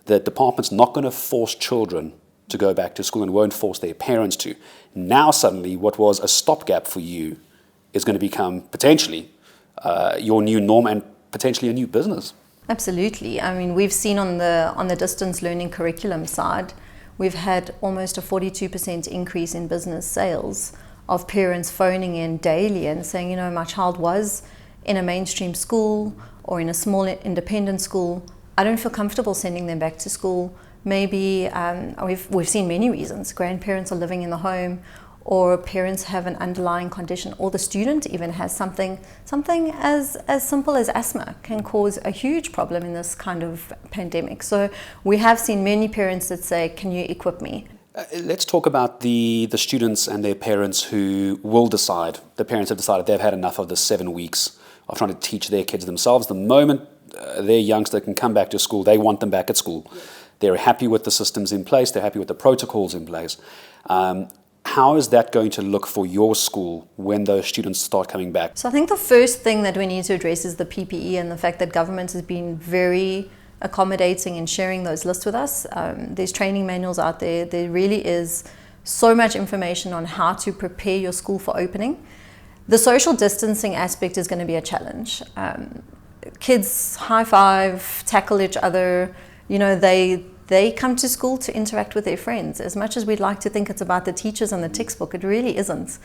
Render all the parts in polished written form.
the department's not going to force children to go back to school and won't force their parents to. Now suddenly what was a stopgap for you is going to become potentially your new norm and potentially a new business. Absolutely. I mean, we've seen on the distance learning curriculum side, we've had almost a 42% increase in business sales of parents phoning in daily and saying, you know, my child was in a mainstream school or in a small independent school. I don't feel comfortable sending them back to school. Maybe we've seen many reasons. Grandparents are living in the home, or parents have an underlying condition, or the student even has something as simple as asthma can cause a huge problem in this kind of pandemic. So we have seen many parents that say, can you equip me? Let's talk about the students and their parents who will decide. The parents have decided they've had enough of the 7 weeks of trying to teach their kids themselves. The moment their youngster can come back to school, they want them back at school. Yeah. They're happy with the systems in place. They're happy with the protocols in place. How is that going to look for your school when those students start coming back? So I think the first thing that we need to address is the PPE and the fact that government has been very accommodating in sharing those lists with us. There's training manuals out there. There really is so much information on how to prepare your school for opening. The social distancing aspect is going to be a challenge. Kids high five, tackle each other. You know, they come to school to interact with their friends. As much as we'd like to think it's about the teachers and the textbook, it really isn't.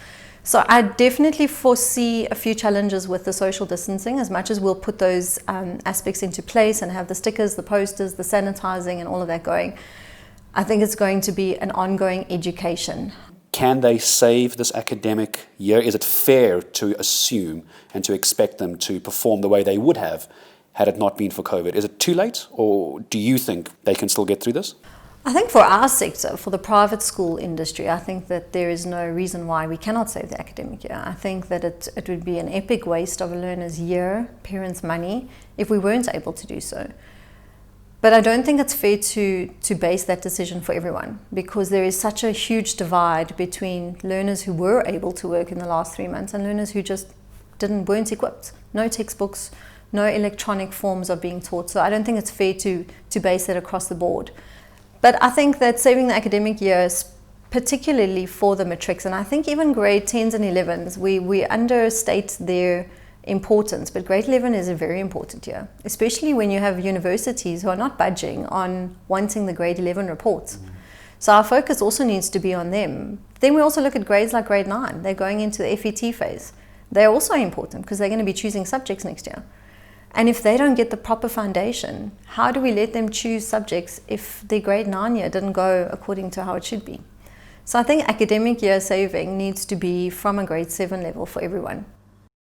So I definitely foresee a few challenges with the social distancing, as much as we'll put those aspects into place and have the stickers, the posters, the sanitizing and all of that going. I think it's going to be an ongoing education. Can they save this academic year? Is it fair to assume and to expect them to perform the way they would have had it not been for COVID? Is it too late, or do you think they can still get through this? I think for our sector, for the private school industry, I think that there is no reason why we cannot save the academic year. I think that it would be an epic waste of a learner's year, parents' money, if we weren't able to do so. But I don't think it's fair to base that decision for everyone, because there is such a huge divide between learners who were able to work in the last 3 months and learners who just weren't equipped. No textbooks, no electronic forms of being taught. So I don't think it's fair to base it across the board. But I think that saving the academic year is particularly for the matrics, and I think even grade 10s and 11s, we understate their importance, but grade 11 is a very important year, especially when you have universities who are not budging on wanting the grade 11 reports. So our focus also needs to be on them. Then we also look at grades like grade 9. They're going into the FET phase. They're also important because they're going to be choosing subjects next year. And if they don't get the proper foundation, how do we let them choose subjects if their grade 9 year didn't go according to how it should be? So I think academic year saving needs to be from a grade 7 level for everyone.